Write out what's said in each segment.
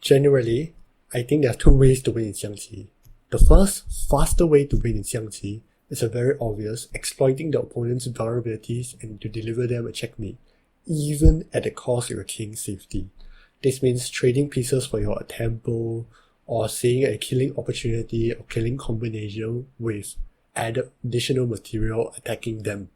Generally, I think there are two ways to win in Xiangqi. The first, faster way to win in Xiangqi is a very obvious, exploiting the opponent's vulnerabilities and to deliver them a checkmate, even at the cost of your king's safety. This means trading pieces for your tempo, or seeing a killing opportunity or killing combination with additional material attacking them.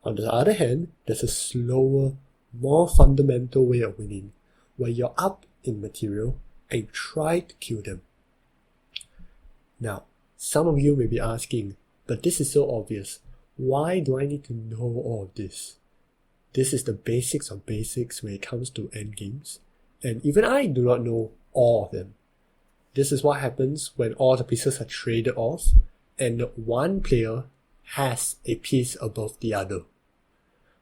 On the other hand, there's a slower, more fundamental way of winning, where you're up in material and you try to kill them. Now, some of you may be asking, but this is so obvious, why do I need to know all of this? This is the basics of basics when it comes to endgames, and even I do not know all of them. This is what happens when all the pieces are traded off and one player has a piece above the other.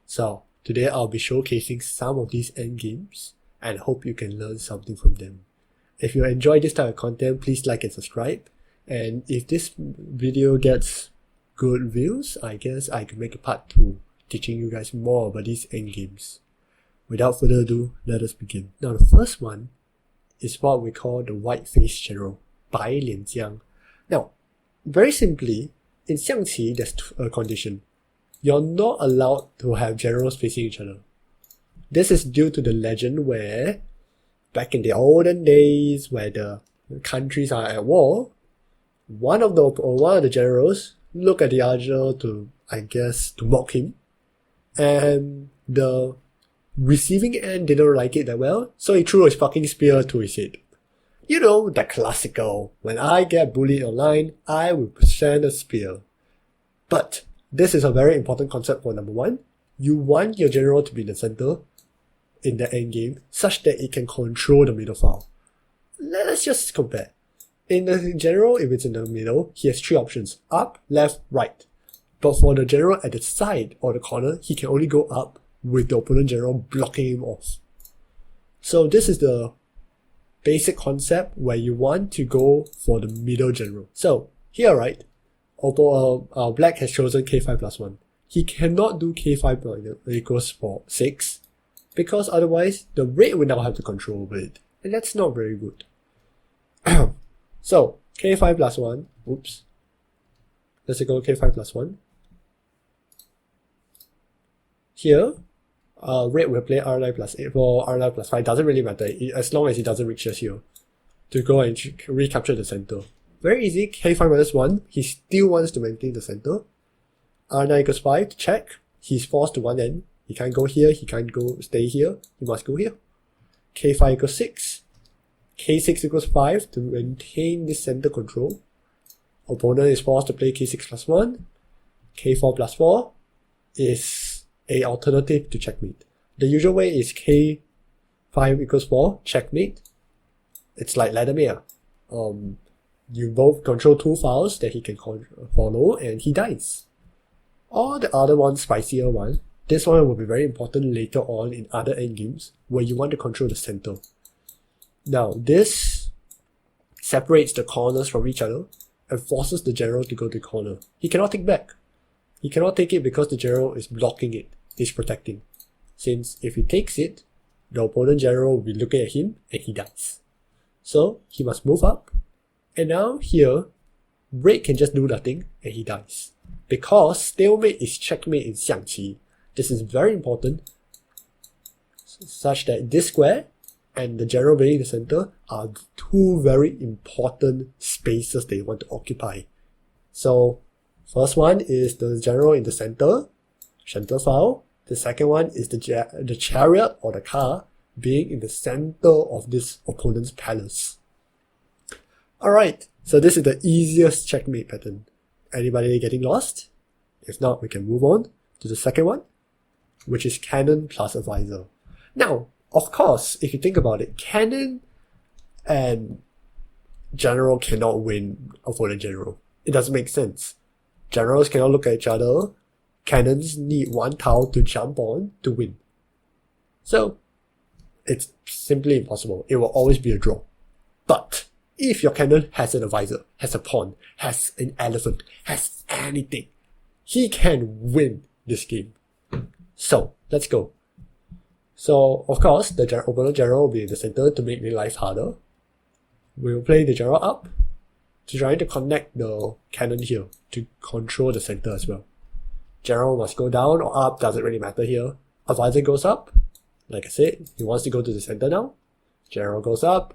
So, today I'll be showcasing some of these endgames and hope you can learn something from them. If you enjoy this type of content, please like and subscribe. And if this video gets good views, I guess I can make a part 2 teaching you guys more about these endgames. Without further ado, let us begin. Now the first one is what we call the white-faced general, 白脸将. Now, very simply, in Xiangqi there's a condition. You're not allowed to have generals facing each other. This is due to the legend where, back in the olden days where the countries are at war, one of the generals look at the other to mock him, and the receiving end didn't like it that well, so he threw his fucking spear to his head. You know, the classical, when I get bullied online, I will present a spear. But this is a very important concept for number one. You want your general to be in the center in the endgame, such that it can control the middle file. Let's just compare. In the general, if it's in the middle, he has three options: up, left, right. But for the general at the side or the corner, he can only go up with the opponent general blocking him off. So this is the basic concept where you want to go for the middle general. So here, right, black has chosen k5 plus 1. He cannot do k5 equals 6, because otherwise the red will now have the control over it, and that's not very good. So k5 plus 1, oops, let's go k5 plus 1. Here, red will play r9 plus 8 for r9 plus 5, doesn't really matter, as long as he doesn't reach us here, to go and recapture the center. Very easy, k5 minus 1, he still wants to maintain the center. r9 equals 5 to check, he's forced to one end, he can't go here, he can't go stay here, he must go here. k5 equals 6, k6 equals 5 to maintain this center control. Opponent is forced to play k6 plus 1, k4 plus 4 is a alternative to checkmate. The usual way is k5 equals 4, checkmate. It's like Laddermere. You both control two files that he can follow, and he dies. Or the other one, spicier one, this one will be very important later on in other endgames where you want to control the center. Now this separates the corners from each other and forces the general to go to the corner. He cannot take back. He cannot take it because the general is blocking it, he's protecting. Since if he takes it, the opponent general will be looking at him and he dies. So he must move up, and now here, red can just do nothing and he dies. Because stalemate is checkmate in Xiangqi. This is very important, such that this square and the general being in the center are two very important spaces they want to occupy. So first one is the general in the center file. The second one is the chariot or the car being in the center of this opponent's palace. Alright, so this is the easiest checkmate pattern. Anybody getting lost? If not, we can move on to the second one, which is cannon plus advisor. Now, of course, if you think about it, cannon and general cannot win opponent general. It doesn't make sense. Generals cannot look at each other. Cannons need one tile to jump on to win. So, it's simply impossible. It will always be a draw. But if your cannon has an advisor, has a pawn, has an elephant, has anything, he can win this game. So, let's go. So, of course, the opponent general will be in the center to make the life harder. We'll play the general up to try to connect the cannon here to control the center as well. General must go down or up, doesn't really matter here. Advisor goes up. Like I said, he wants to go to the center now. General goes up.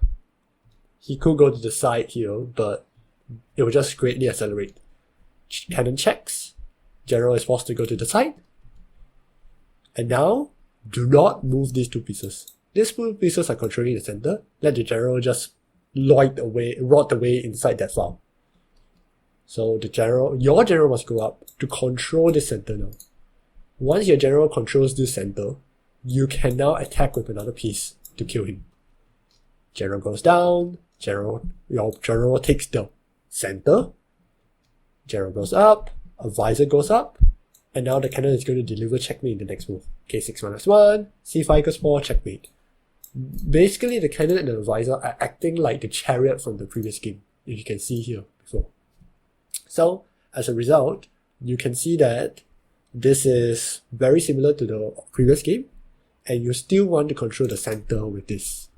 He could go to the side here, but it will just greatly accelerate. Cannon checks. General is forced to go to the side. And now, do not move these two pieces. These two pieces are controlling the center. Let the general just rot away inside that file. So your general must go up to control the center now. Once your general controls this center, you can now attack with another piece to kill him. General goes down. Your general takes the center. General goes up. Advisor goes up. And now the cannon is going to deliver checkmate in the next move. K6 minus 1, C5 equals 4, checkmate. Basically, the cannon and the advisor are acting like the chariot from the previous game, if you can see here before. So, as a result, you can see that this is very similar to the previous game, and you still want to control the center with this.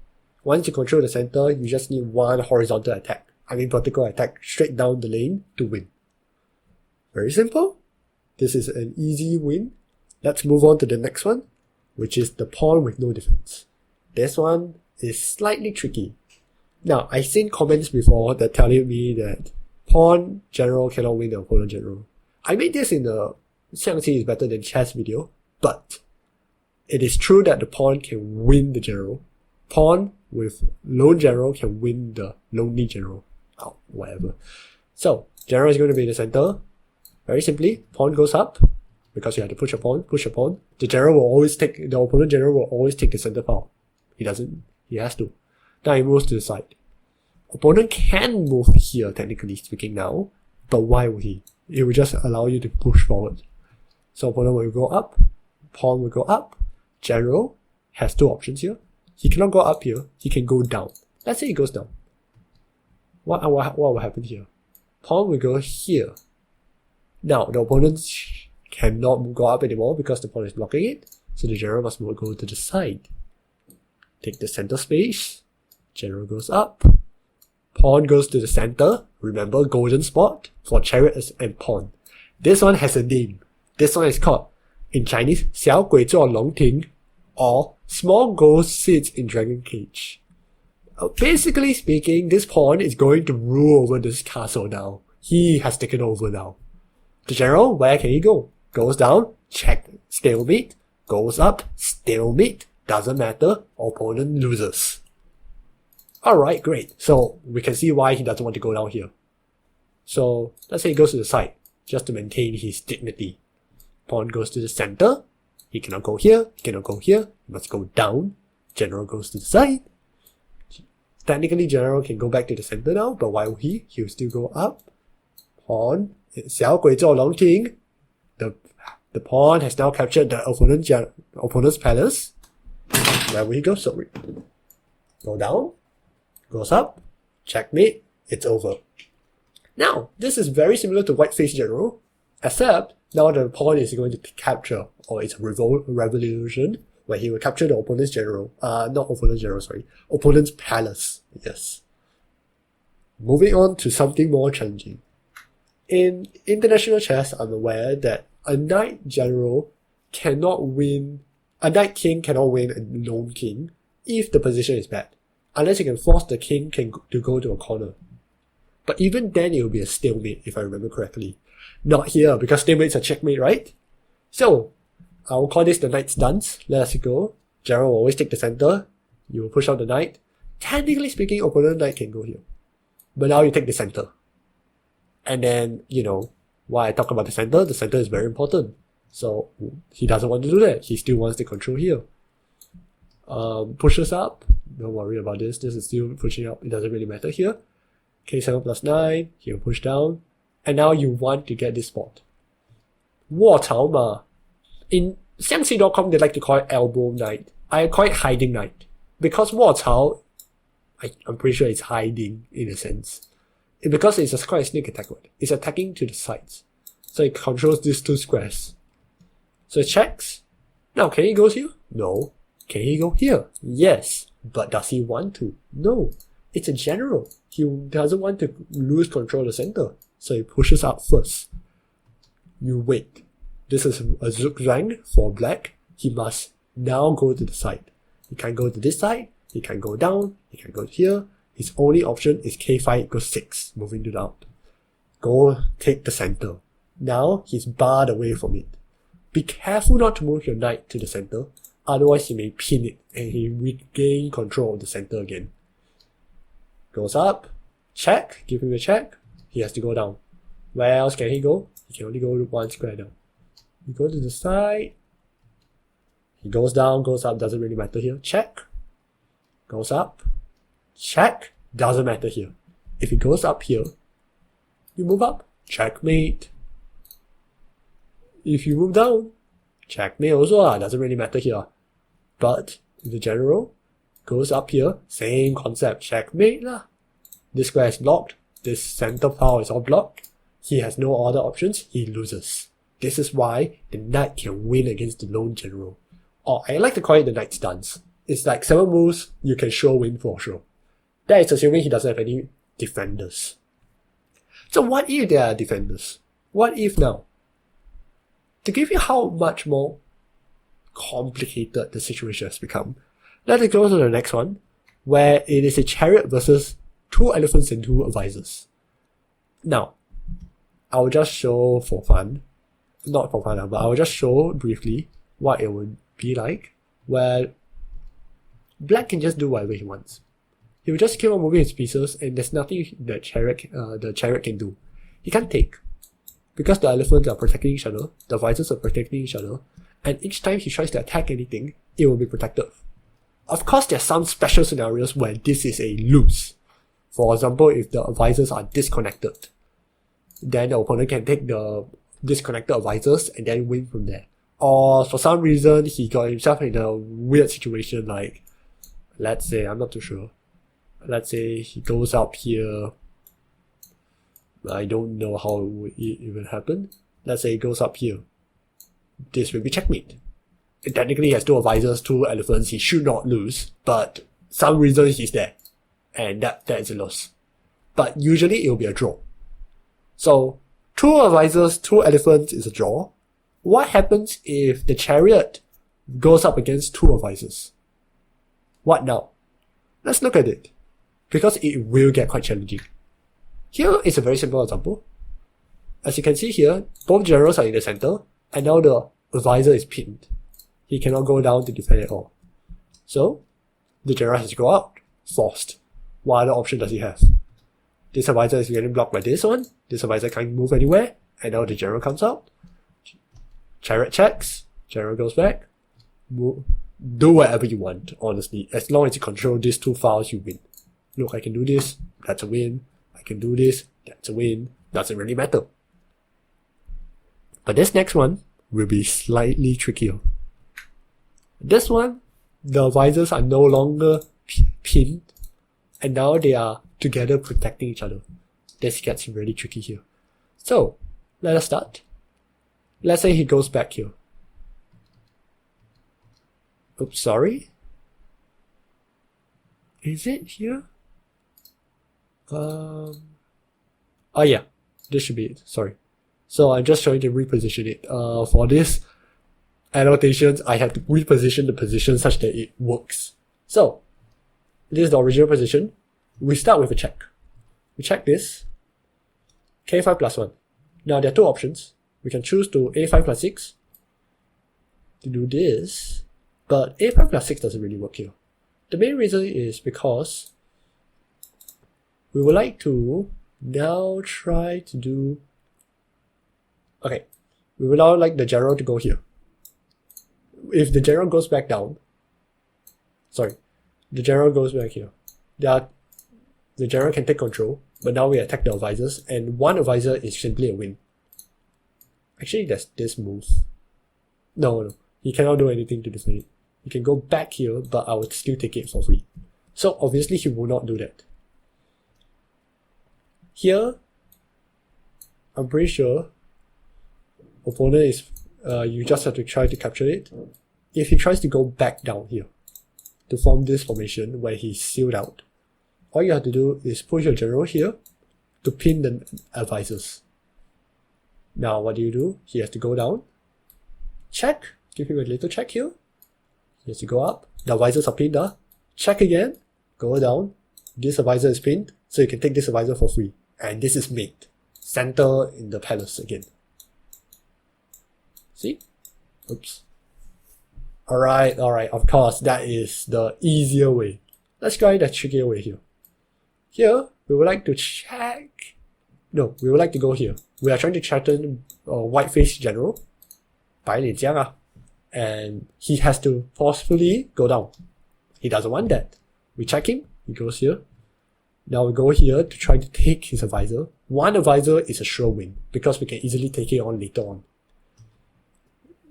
Once you control the center, you just need one horizontal attack, vertical attack straight down the lane to win. Very simple. This is an easy win. Let's move on to the next one, which is the pawn with no defense. This one is slightly tricky. Now, I've seen comments before that telling me that pawn general cannot win the opponent general. I made this in the Xiangqi is better than chess video, but it is true that the pawn can win the general. Pawn with lone general can win the lonely general. Oh, whatever. So, general is going to be in the center. Very simply, pawn goes up, because you have to push a pawn. The opponent general will always take the center file. He has to. Now he moves to the side. Opponent can move here, technically speaking now, but why would he? It will just allow you to push forward. So opponent will go up, pawn will go up, general has two options here. He cannot go up here, he can go down. Let's say he goes down. What will happen here? Pawn will go here. Now, the opponent cannot go up anymore because the pawn is blocking it, so the general must go to the side. Take the center space, general goes up, pawn goes to the center, remember golden spot for chariot and pawn. This one has a name. This one is called, in Chinese, 小鬼坐龙庭, or small ghost sits in dragon cage. Basically speaking, this pawn is going to rule over this castle now. He has taken over now. The general, where can he go? Goes down, check, stalemate. Goes up, stalemate. Doesn't matter, opponent loses. Alright, great. So, we can see why he doesn't want to go down here. So, let's say he goes to the side, just to maintain his dignity. Pawn goes to the center. He cannot go here, he cannot go here. He must go down. General goes to the side. Technically, general can go back to the center now, but why would he? He will still go up. Pawn. 小鬼坐龙庭. The pawn has now captured the opponent's palace. Where will he go? Sorry. Go down. Goes up. Checkmate. It's over. Now, this is very similar to white-faced general, except now the pawn is going to capture, or it's a revolution, where he will capture the opponent's general. Opponent's palace. Yes. Moving on to something more challenging. In international chess, I'm aware that a knight king cannot win a lone king if the position is bad, unless you can force the king to go to a corner. But even then, it will be a stalemate, if I remember correctly. Not here, because stalemate's a checkmate, right? So, I will call this the knight's dance. Let's go. General will always take the center. You will push out the knight. Technically speaking, opponent knight can go here. But now you take the center. And then, why I talk about the center is very important. So, he doesn't want to do that. He still wants to control here. Pushes up. Don't worry about this. This is still pushing up. It doesn't really matter here. K7 plus 9. He'll push down. And now you want to get this spot. 卧槽嘛. In Xiangqi.com, they like to call it elbow knight. I call it hiding knight. Because 卧槽, I'm pretty sure it's hiding in a sense. Because it's quite a sneak attack word. It's attacking to the sides. So it controls these two squares. So it checks. Now, can he go here? No. Can he go here? Yes. But does he want to? No. It's a general. He doesn't want to lose control of the center. So he pushes out first. You wait. This is a zugzwang for black. He must now go to the side. He can go to this side. He can go down. He can go here. His only option is k5 equals 6, moving to the out. Go take the center. Now he's barred away from it. Be careful not to move your knight to the center, otherwise he may pin it and he regain control of the center again. Goes up, check, give him a check, he has to go down. Where else can he go? He can only go one square down. You go to the side, he goes down, goes up, doesn't really matter here. Check, goes up, check, doesn't matter here. If he goes up here, you move up, checkmate. If you move down, checkmate also, doesn't really matter here. But if the general goes up here, same concept, checkmate lah. This square is blocked, this center pile is all blocked. He has no other options, he loses. This is why the knight can win against the lone general. Or I like to call it the knight's dance. It's like 7 moves, you can sure win for sure. That is assuming he doesn't have any defenders. So what if there are defenders? What if now? To give you how much more complicated the situation has become, let's go to the next one, where it is a chariot versus 2 elephants and 2 advisors. Now, I will just show for fun, not for fun, but I will just show briefly what it would be like, where black can just do whatever he wants. He will just keep on moving his pieces and there's nothing the chariot can do. He can't take. Because the elephants are protecting each other, the advisors are protecting each other, and each time he tries to attack anything, it will be protected. Of course, there are some special scenarios where this is a lose. For example, if the advisors are disconnected, then the opponent can take the disconnected advisors and then win from there. Or for some reason, he got himself in a weird situation like, let's say, I'm not too sure. Let's say he goes up here. I don't know how it would even happen. Let's say he goes up here. This will be checkmate. And technically he has 2 advisors, 2 elephants, he should not lose, but some reason he's there. And that is a loss. But usually it will be a draw. So 2 advisors, 2 elephants is a draw. What happens if the chariot goes up against 2 advisors? What now? Let's look at it. Because it will get quite challenging. Here is a very simple example. As you can see here, both generals are in the center, and now the advisor is pinned. He cannot go down to defend at all. So, the general has to go out, forced. What other option does he have? This advisor is getting blocked by this one, this advisor can't move anywhere, and now the general comes out. Chariot checks, general goes back. Do whatever you want, honestly. As long as you control these 2 files, you win. Look, I can do this, that's a win. I can do this, that's a win. Doesn't really matter. But this next one will be slightly trickier. This one, the advisors are no longer pinned, and now they are together protecting each other. This gets really tricky here. So, let us start. Let's say he goes back here. Oops, sorry. Is it here? Oh yeah, this should be it, sorry. So I'm just trying to reposition it. For this annotations, I have to reposition the position such that it works. So, this is the original position. We start with a check. We check this. k5 plus 1. Now there are 2 options. We can choose to a5 plus 6 to do this, but a5 plus 6 doesn't really work here. The main reason is because we would like to now try to do... Okay, we would now like the general to go here. If the general goes back down, the general goes back here. The general can take control, but now we attack the advisors, and 1 advisor is simply a win. Actually, there's this move. No, he cannot do anything to defend it. He can go back here, but I would still take it for free. So obviously he will not do that. Here, I'm pretty sure opponent is, you just have to try to capture it. If he tries to go back down here, to form this formation where he's sealed out. All you have to do is push your general here to pin the advisors. Now what do? He has to go down, check, give him a little check here. He has to go up, the advisors are pinned, check again, go down, this advisor is pinned, so you can take this advisor for free. And this is mate. Center in the palace again. See? Oops. Alright, of course, that is the easier way. Let's try the trickier way here. Here, we would like to check. No, we would like to go here. We are trying to threaten white-face general. 白脸将啊. And he has to forcefully go down. He doesn't want that. We check him, he goes here. Now we go here to try to take his advisor. One advisor is a sure win, because we can easily take it on later on.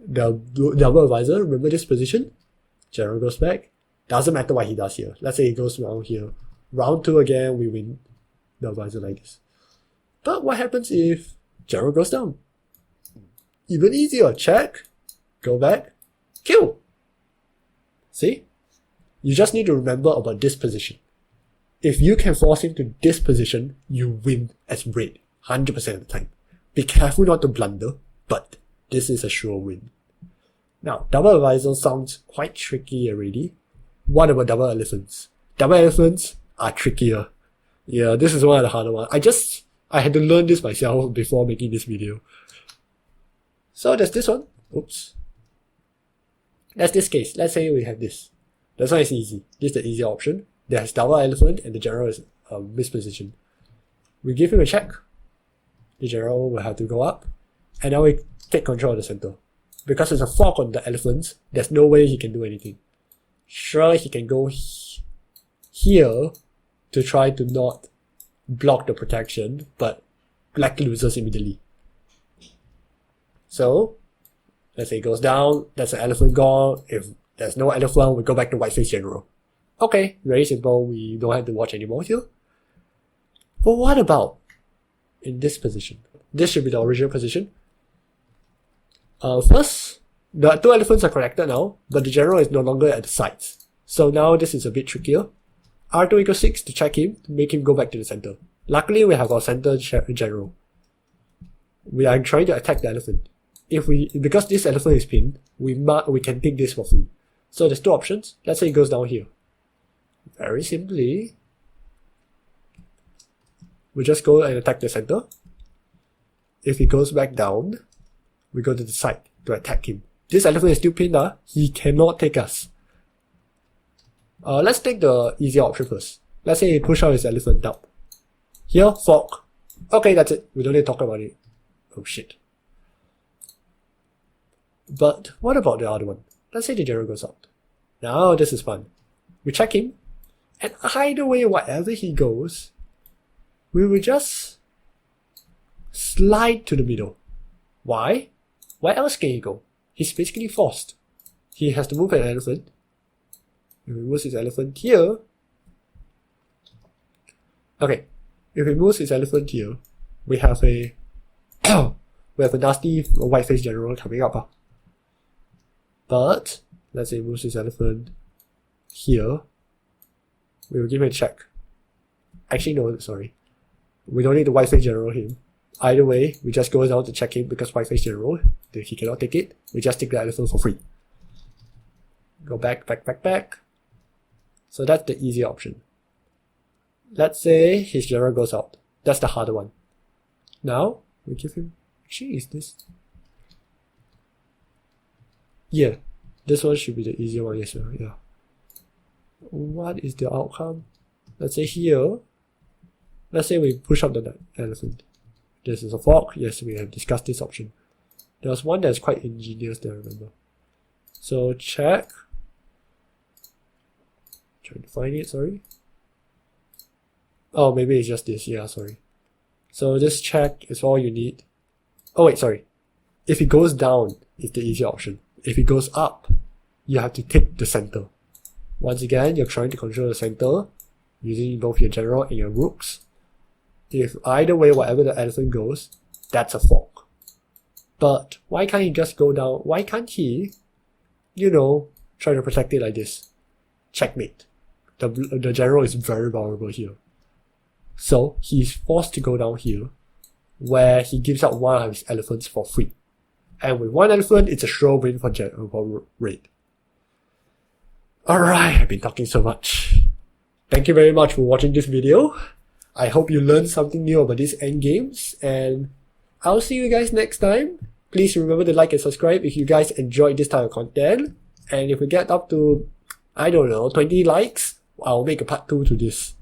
The double advisor, remember this position? General goes back. Doesn't matter what he does here. Let's say he goes around here. Round 2 again, we win the advisor like this. But what happens if general goes down? Even easier. Check, go back, kill. See? You just need to remember about this position. If you can force him to this position, you win as red 100% of the time. Be careful not to blunder, but this is a sure win. Now, double advisor sounds quite tricky already. What about double elephants? Double elephants are trickier. Yeah, this is one of the harder ones. I had to learn this myself before making this video. So there's this one. Oops. That's this case. Let's say we have this. This one is easy. This is the easier option. There's double elephant and the general is mispositioned. We give him a check. The general will have to go up. And now we take control of the center. Because there's a fork on the elephants, there's no way he can do anything. Sure, he can go here to try to not block the protection, but black loses immediately. So, let's say it goes down, there's an elephant gone. If there's no elephant, we go back to white-face general. Okay, very simple, we don't have to watch anymore here. But what about in this position? This should be the original position. First, the 2 elephants are connected now, but the general is no longer at the sides. So now this is a bit trickier. R2 equals 6 to check him, to make him go back to the center. Luckily, we have our center general. We are trying to attack the elephant. Because this elephant is pinned, we can take this for free. So there's 2 options. Let's say it goes down here. Very simply, we just go and attack the center. If he goes back down, we go to the side to attack him. This elephant is still pinned, he cannot take us. Let's take the easier option first. Let's say he push out his elephant up. Here, fork. Okay, that's it. We don't need to talk about it. Oh shit. But what about the other one? Let's say the general goes out. Now this is fun. We check him, and either way, wherever he goes, we will just slide to the middle. Why? Where else can he go? He's basically forced. He has to move an elephant. If he moves his elephant here, okay. If he moves his elephant here, we have a nasty white-face general coming up. But let's say he moves his elephant here, we will give him a check. Actually, no, sorry. We don't need the white-face general him. Either way, we just go down to check him because white-face general, if he cannot take it, we just take the elephant for free. Go back. So that's the easy option. Let's say his general goes out. That's the harder one. Now, we give him... Actually, is this... Yeah, this one should be the easier one as well, yeah. What is the outcome? Let's say here, let's say we push up the elephant. This is a fork. Yes, we have discussed this option. There was one that's quite ingenious there, I remember. So check. Trying to find it, sorry. Oh, maybe it's just this, yeah, sorry. So this check is all you need. Oh wait, sorry. If it goes down, it's the easy option. If it goes up, you have to take the center. Once again, you're trying to control the center using both your general and your rooks. If either way, wherever the elephant goes, that's a fork. But why can't he just go down? Why can't he, try to protect it like this? checkmate. The general is very vulnerable here. So he's forced to go down here, where he gives out one of his elephants for free. And with one elephant, it's a sure win for red. Alright, I've been talking so much. Thank you very much for watching this video. I hope you learned something new about these endgames, and I'll see you guys next time. Please remember to like and subscribe if you guys enjoyed this type of content. And if we get up to, I don't know, 20 likes, I'll make a part 2 to this.